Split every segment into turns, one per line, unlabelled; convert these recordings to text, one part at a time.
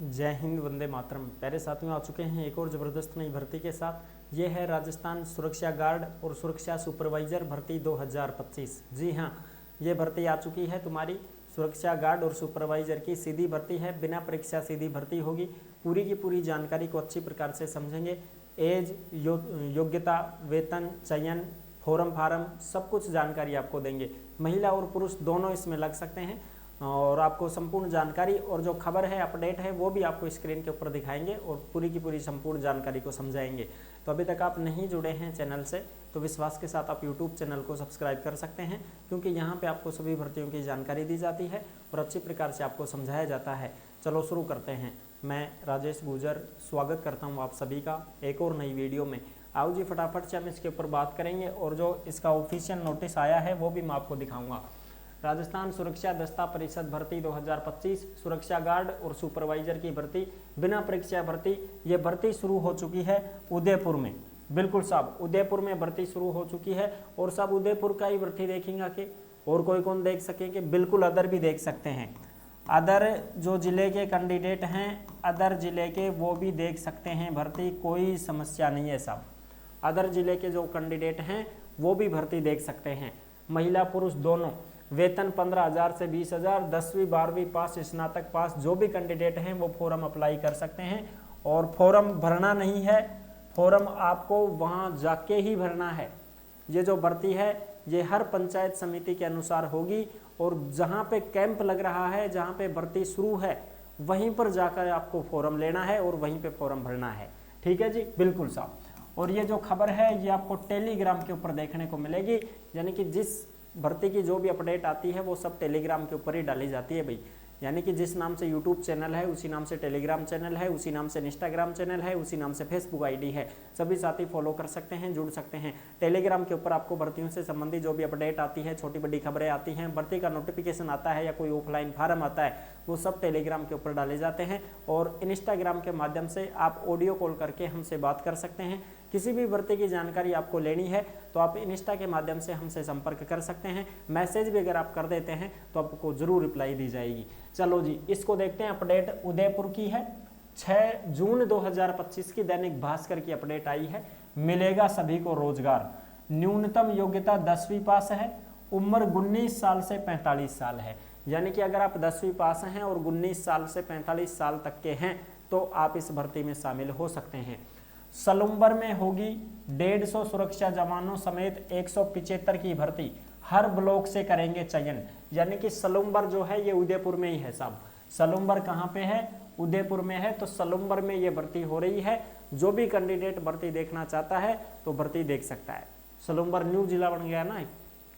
जय हिंद, वंदे मातरम। प्यारे साथियों, आ चुके हैं एक और ज़बरदस्त नई भर्ती के साथ। ये है राजस्थान सुरक्षा गार्ड और सुरक्षा सुपरवाइज़र भर्ती 2025। जी हाँ, ये भर्ती आ चुकी है। तुम्हारी सुरक्षा गार्ड और सुपरवाइज़र की सीधी भर्ती है, बिना परीक्षा सीधी भर्ती होगी। पूरी की पूरी जानकारी को अच्छी प्रकार से समझेंगे। एज, योग्यता, वेतन, चयन, फार्म सब कुछ जानकारी आपको देंगे। महिला और पुरुष दोनों इसमें लग सकते हैं और आपको संपूर्ण जानकारी और जो खबर है, अपडेट है, वो भी आपको स्क्रीन के ऊपर दिखाएंगे और पूरी की पूरी संपूर्ण जानकारी को समझाएंगे। तो अभी तक आप नहीं जुड़े हैं चैनल से तो विश्वास के साथ आप यूट्यूब चैनल को सब्सक्राइब कर सकते हैं, क्योंकि यहाँ पे आपको सभी भर्तियों की जानकारी दी जाती है और अच्छी प्रकार से आपको समझाया जाता है। चलो शुरू करते हैं। मैं राजेश गुजर स्वागत करता हूँ आप सभी का एक और नई वीडियो में। आओ जी, फटाफट से हम इसके ऊपर बात करेंगे और जो इसका ऑफिशियल नोटिस आया है वो भी मैं आपको दिखाऊंगा। राजस्थान सुरक्षा दस्ता परिषद भर्ती 2025 सुरक्षा गार्ड और सुपरवाइजर की भर्ती, बिना परीक्षा भर्ती। ये भर्ती शुरू हो चुकी है उदयपुर में। बिल्कुल साहब, उदयपुर में भर्ती शुरू हो चुकी है और सब उदयपुर का ही भर्ती देखेंगे कि और कोई कौन देख सकेंगे? बिल्कुल अदर भी देख सकते हैं। अदर जो जिले के कैंडिडेट हैं, अदर जिले के, वो भी देख सकते हैं भर्ती, कोई समस्या नहीं है साहब। अदर जिले के जो कैंडिडेट हैं वो भी भर्ती देख सकते हैं, महिला पुरुष दोनों। वेतन 15,000 से 20,000, 10वीं 12वीं पास, स्नातक पास जो भी कैंडिडेट हैं वो फॉर्म अप्लाई कर सकते हैं। और फॉर्म भरना नहीं है, फॉर्म आपको वहाँ जाके ही भरना है। ये जो भर्ती है ये हर पंचायत समिति के अनुसार होगी और जहाँ पे कैंप लग रहा है, जहाँ पे भर्ती शुरू है, वहीं पर जाकर आपको फॉर्म लेना है और वहीं पे फॉर्म भरना है। ठीक है जी, बिल्कुल साहब। और ये जो खबर है ये आपको टेलीग्राम के ऊपर देखने को मिलेगी, यानी कि जिस भर्ती की जो भी अपडेट आती है वो सब टेलीग्राम के ऊपर ही डाली जाती है भाई। यानी कि जिस नाम से यूट्यूब चैनल है उसी नाम से टेलीग्राम चैनल है, उसी नाम से इंस्टाग्राम चैनल है, उसी नाम से फेसबुक आईडी है। सभी साथी फॉलो कर सकते हैं, जुड़ सकते हैं। टेलीग्राम के ऊपर आपको भर्तियों से संबंधित जो भी अपडेट आती है, छोटी बड़ी खबरें आती हैं, भर्ती का नोटिफिकेशन आता है या कोई ऑफलाइन फार्म आता है, वो सब टेलीग्राम के ऊपर डाले जाते हैं। और इंस्टाग्राम के माध्यम से आप ऑडियो कॉल करके हमसे बात कर सकते हैं। किसी भी भर्ती की जानकारी आपको लेनी है तो आप इंस्टा के माध्यम से हमसे संपर्क कर सकते हैं। मैसेज भी अगर आप कर देते हैं तो आपको जरूर रिप्लाई दी जाएगी। चलो जी, इसको देखते हैं। अपडेट उदयपुर की है, 6 जून 2025 की दैनिक भास्कर की अपडेट आई है। मिलेगा सभी को रोजगार, न्यूनतम योग्यता 10वीं पास है, उम्र 19 साल से 45 साल है। यानी कि अगर आप 10वीं पास हैं और 19 साल से 45 साल तक के हैं तो आप इस भर्ती में शामिल हो सकते हैं। सलुम्बर में होगी 150 सुरक्षा जवानों समेत 175 की भर्ती, हर ब्लॉक से करेंगे चयन। यानी कि सलुम्बर जो है ये उदयपुर में ही है साहब। सलुम्बर कहाँ पे है? उदयपुर में है। तो सलुम्बर में ये भर्ती हो रही है। जो भी कैंडिडेट भर्ती देखना चाहता है तो भर्ती देख सकता है। सलुम्बर न्यू जिला बन गया ना,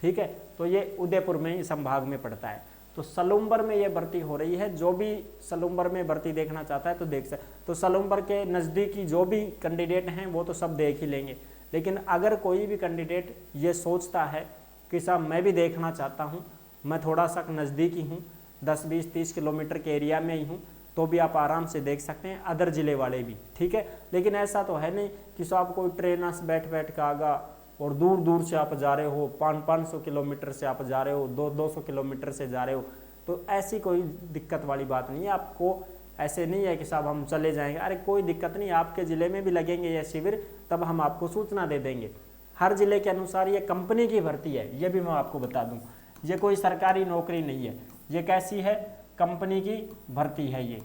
ठीक है, तो ये उदयपुर में ही संभाग में पड़ता है। तो सलुम्बर में ये भर्ती हो रही है। जो भी सलुम्बर में भर्ती देखना चाहता है तो देख सकते। तो सलुम्बर के नज़दीकी जो भी कैंडिडेट हैं वो तो सब देख ही लेंगे। लेकिन अगर कोई भी कैंडिडेट ये सोचता है कि साहब मैं भी देखना चाहता हूँ, मैं थोड़ा सा नज़दीकी हूँ, 10, 20, 30 किलोमीटर के एरिया में ही हूँ, तो भी आप आराम से देख सकते हैं, अदर जिले वाले भी। ठीक है, लेकिन ऐसा तो है नहीं कि साहब कोई ट्रेन से बैठ बैठ के आगा और दूर दूर से आप जा रहे हो, 500 किलोमीटर से आप जा रहे हो, 200 किलोमीटर से जा रहे हो, तो ऐसी कोई दिक्कत वाली बात नहीं है। आपको ऐसे नहीं है कि साहब हम चले जाएंगे, अरे कोई दिक्कत नहीं, आपके ज़िले में भी लगेंगे ये शिविर, तब हम आपको सूचना दे देंगे। हर जिले के अनुसार ये कंपनी की भर्ती है, ये भी मैं आपको बता दूं। ये कोई सरकारी नौकरी नहीं है। ये कैसी है? कंपनी की भर्ती है, ये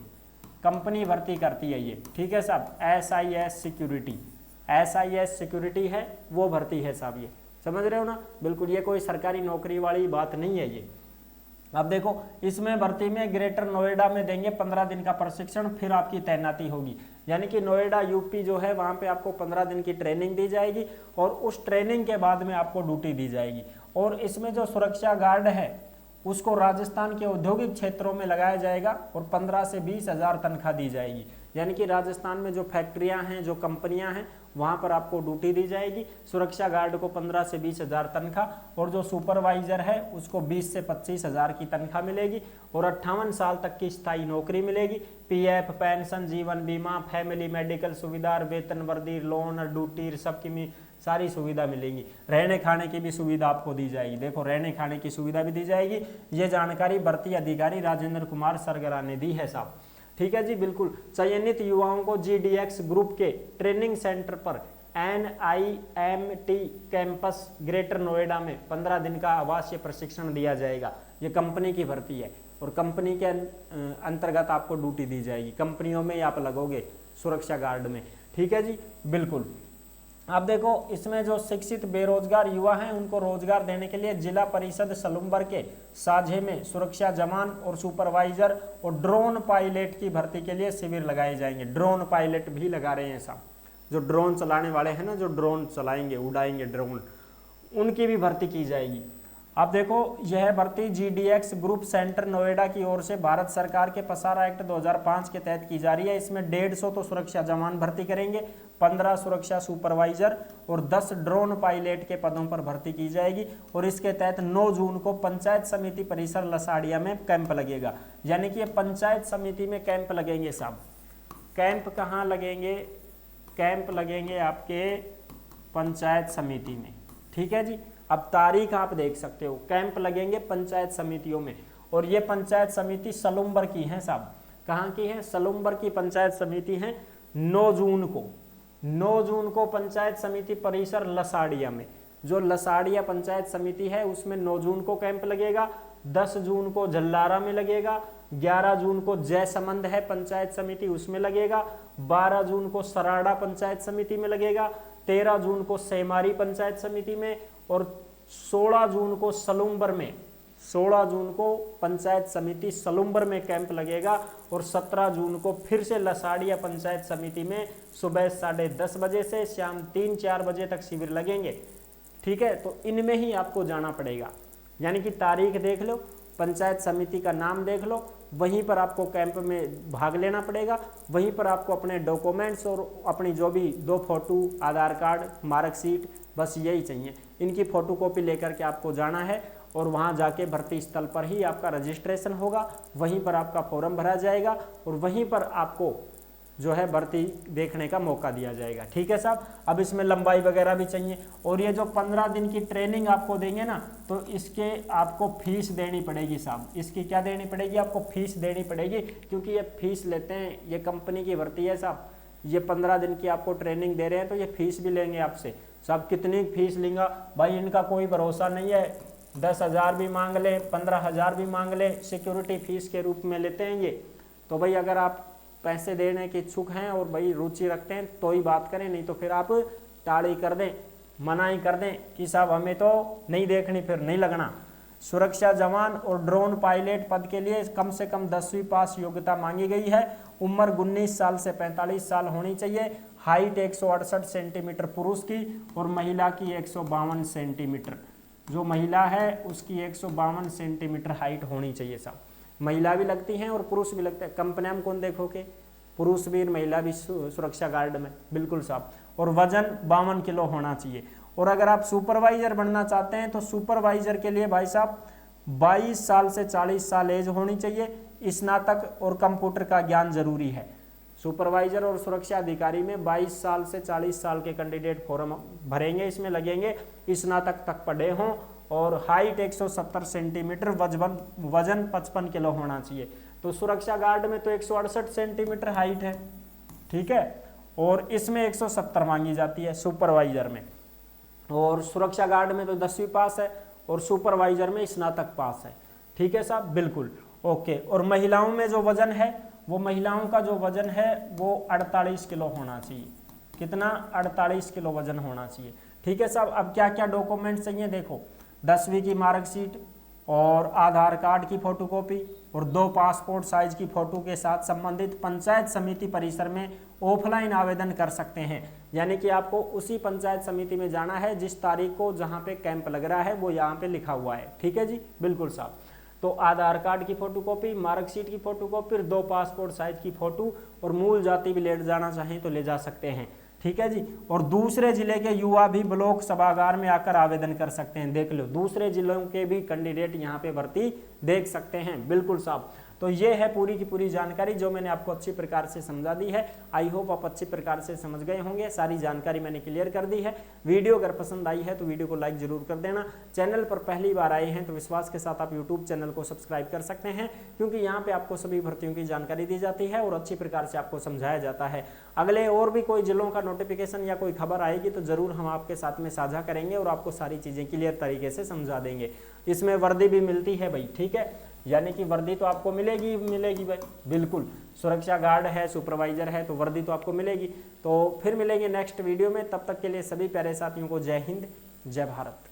कंपनी भर्ती करती है ये। ठीक है साहब, SIS सिक्योरिटी, SIS सिक्योरिटी है वो भर्ती है साहब, ये समझ रहे हो ना? बिल्कुल, ये कोई सरकारी नौकरी वाली बात नहीं है ये। अब देखो, इसमें भर्ती में ग्रेटर नोएडा में देंगे 15 दिन का प्रशिक्षण, फिर आपकी तैनाती होगी। यानी कि नोएडा यूपी जो है वहाँ पे आपको 15 दिन की ट्रेनिंग दी जाएगी और उस ट्रेनिंग के बाद में आपको ड्यूटी दी जाएगी। और इसमें जो सुरक्षा गार्ड है उसको राजस्थान के औद्योगिक क्षेत्रों में लगाया जाएगा और 15 से 20,000 तनख्वाह दी जाएगी। यानी कि राजस्थान में जो फैक्ट्रियां हैं, जो कंपनियां हैं, वहां पर आपको ड्यूटी दी जाएगी। सुरक्षा गार्ड को 15 से 20,000 तनख्वाह और जो सुपरवाइजर है उसको 20 से 25,000 की तनख्वाह मिलेगी और 58 साल तक की स्थायी नौकरी मिलेगी। PF, पेंशन, जीवन बीमा, फैमिली मेडिकल सुविधा, वेतन वर्दी, लोन, ड्यूटी सबकी सारी सुविधा मिलेगी। रहने खाने की भी सुविधा आपको दी जाएगी। देखो, रहने खाने की सुविधा भी दी जाएगी। ये जानकारी भर्ती अधिकारी राजेंद्र कुमार सरगरा ने दी है साहब। ठीक है जी, बिल्कुल। चयनित युवाओं को GDX ग्रुप के ट्रेनिंग सेंटर पर NIMT कैंपस ग्रेटर नोएडा में 15 दिन का आवासीय प्रशिक्षण दिया जाएगा। ये कंपनी की भर्ती है और कंपनी के अंतर्गत आपको ड्यूटी दी जाएगी। कंपनियों में आप लगोगे सुरक्षा गार्ड में, ठीक है जी, बिल्कुल। अब देखो, इसमें जो शिक्षित बेरोजगार युवा हैं उनको रोजगार देने के लिए जिला परिषद सलूम्बर के साझे में सुरक्षा जवान और सुपरवाइजर और ड्रोन पायलट की भर्ती के लिए शिविर लगाए जाएंगे। ड्रोन पायलट भी लगा रहे हैं साहब, जो ड्रोन चलाने वाले हैं ना, जो ड्रोन चलाएंगे, उड़ाएंगे ड्रोन, उनकी भी भर्ती की जाएगी। अब देखो, यह भर्ती GDX ग्रुप सेंटर नोएडा की ओर से भारत सरकार के पसारा एक्ट 2005 के तहत की जा रही है। इसमें 150 तो सुरक्षा जवान भर्ती करेंगे, 15 सुरक्षा सुपरवाइजर और 10 ड्रोन पायलट के पदों पर भर्ती की जाएगी। और इसके तहत 9 जून को पंचायत समिति परिसर लसाड़िया में कैंप लगेगा। यानी कि ये पंचायत समिति में कैंप लगेंगे साहब। कैंप कहाँ लगेंगे? कैंप लगेंगे आपके पंचायत समिति में, ठीक है जी। अब तारीख आप देख सकते हो, कैंप लगेंगे पंचायत समितियों में। और ये पंचायत समिति सलूम्बर की है साहब। कहाँ की है? सलूम्बर की पंचायत समिति है। 9 जून को पंचायत समिति परिसर लसाड़िया में, जो लसाड़िया पंचायत समिति है उसमें 9 जून को कैंप लगेगा। 10 जून को जल्लारा में लगेगा। 11 जून को जयसमंद है पंचायत समिति, उसमें लगेगा। 12 जून को सराड़ा पंचायत समिति में लगेगा। 13 जून को सेमारी पंचायत समिति में और 16 जून को सलूम्बर में, 16 जून को पंचायत समिति सलूम्बर में कैंप लगेगा। और 17 जून को फिर से लसाड़िया पंचायत समिति में सुबह 10:30 बजे से शाम 3-4 बजे तक शिविर लगेंगे, ठीक है। तो इनमें ही आपको जाना पड़ेगा, यानी कि तारीख देख लो, पंचायत समिति का नाम देख लो, वहीं पर आपको कैंप में भाग लेना पड़ेगा। वहीं पर आपको अपने डॉक्यूमेंट्स और अपनी जो भी 2 फोटो, आधार कार्ड, मार्कशीट, बस यही चाहिए। इनकी फोटोकॉपी लेकर के आपको जाना है और वहां जाके भर्ती स्थल पर ही आपका रजिस्ट्रेशन होगा। वहीं पर आपका फॉर्म भरा जाएगा और वहीं पर आपको जो है भर्ती देखने का मौका दिया जाएगा, ठीक है साहब। अब इसमें लंबाई वगैरह भी चाहिए। और ये जो 15 दिन की ट्रेनिंग आपको देंगे ना, तो इसके आपको फीस देनी पड़ेगी साहब। इसकी क्या देनी पड़ेगी? आपको फीस देनी पड़ेगी, क्योंकि ये फीस लेते हैं, ये कंपनी की भर्ती है साहब। ये 15 दिन की आपको ट्रेनिंग दे रहे हैं तो ये फीस भी लेंगे आपसे साहब। कितनी फीस लेंगे भाई, इनका कोई भरोसा नहीं है। 10,000 भी मांग ले, 15,000 भी मांग ले, सिक्योरिटी फीस के रूप में लेते हैं ये। तो भाई अगर आप पैसे देने के इच्छुक हैं और भाई रुचि रखते हैं तो ही बात करें, नहीं तो फिर आप टाड़ी कर दें, मनाही कर दें कि साहब हमें तो नहीं देखनी, फिर नहीं लगना। सुरक्षा जवान और ड्रोन पायलट पद के लिए कम से कम 10वीं पास योग्यता मांगी गई है। उम्र 19 साल से 45 साल होनी चाहिए। हाइट 168 सेंटीमीटर पुरुष की और महिला की 152 सेंटीमीटर। जो महिला है उसकी 152 सेंटीमीटर हाइट होनी चाहिए साहब। महिला भी लगती हैं और पुरुष भी लगते हैं। कंपनी में कौन देखोगे? पुरुष भी महिला भी सुरक्षा गार्ड में, बिल्कुल साहब। और वजन 52 किलो होना चाहिए। और अगर आप सुपरवाइजर बनना चाहते हैं तो सुपरवाइजर के लिए भाई साहब 22 साल से 40 साल एज होनी चाहिए। स्नातक और कंप्यूटर का ज्ञान जरूरी है। सुपरवाइजर और सुरक्षा अधिकारी में 22 साल से 40 साल के कैंडिडेट फॉर्म भरेंगे, इसमें लगेंगे, स्नातक तक पढ़े हों और हाइट 170 सेंटीमीटर, वजन 55 किलो होना चाहिए। तो सुरक्षा गार्ड में तो 168 सेंटीमीटर हाइट है, ठीक है, और इसमें 170 मांगी जाती है सुपरवाइजर में। और सुरक्षा गार्ड में तो 10वीं पास है और सुपरवाइजर में स्नातक पास है, ठीक है साहब, बिल्कुल ओके। और महिलाओं में जो वजन है, वो महिलाओं का जो वजन है वो 48 किलो होना चाहिए। कितना? 48 किलो वजन होना चाहिए, ठीक है साहब। अब क्या क्या डॉक्यूमेंट चाहिए देखो, 10वीं की मार्कशीट और आधार कार्ड की फोटोकॉपी और 2 पासपोर्ट साइज की फोटो के साथ संबंधित पंचायत समिति परिसर में ऑफलाइन आवेदन कर सकते हैं। यानी कि आपको उसी पंचायत समिति में जाना है जिस तारीख को जहां पे कैंप लग रहा है वो यहाँ पे लिखा हुआ है, ठीक है जी, बिल्कुल साहब। तो आधार कार्ड की फोटोकॉपी, मार्कशीट की फोटोकॉपी, 2 पासपोर्ट साइज की फोटो और मूल जाति भी ले जाना चाहें तो ले जा सकते हैं, ठीक है जी। और दूसरे जिले के युवा भी ब्लॉक सभागार में आकर आवेदन कर सकते हैं। देख लो, दूसरे जिलों के भी कैंडिडेट यहाँ पे भर्ती देख सकते हैं, बिल्कुल साहब। तो ये है पूरी की पूरी जानकारी जो मैंने आपको अच्छी प्रकार से समझा दी है। आई होप आप अच्छी प्रकार से समझ गए होंगे, सारी जानकारी मैंने क्लियर कर दी है। वीडियो अगर पसंद आई है तो वीडियो को लाइक जरूर कर देना। चैनल पर पहली बार आए हैं तो विश्वास के साथ आप यूट्यूब चैनल को सब्सक्राइब कर सकते हैं, क्योंकि यहाँ पे आपको सभी भर्तियों की जानकारी दी जाती है और अच्छी प्रकार से आपको समझाया जाता है। अगले और भी कोई जिलों का नोटिफिकेशन या कोई खबर आएगी तो जरूर हम आपके साथ में साझा करेंगे और आपको सारी चीजें क्लियर तरीके से समझा देंगे। इसमें वर्दी भी मिलती है भाई, ठीक है, यानी कि वर्दी तो आपको मिलेगी भाई, बिल्कुल। सुरक्षा गार्ड है, सुपरवाइजर है, तो वर्दी तो आपको मिलेगी। तो फिर मिलेंगे नेक्स्ट वीडियो में, तब तक के लिए सभी प्यारे साथियों को जय हिंद, जय भारत।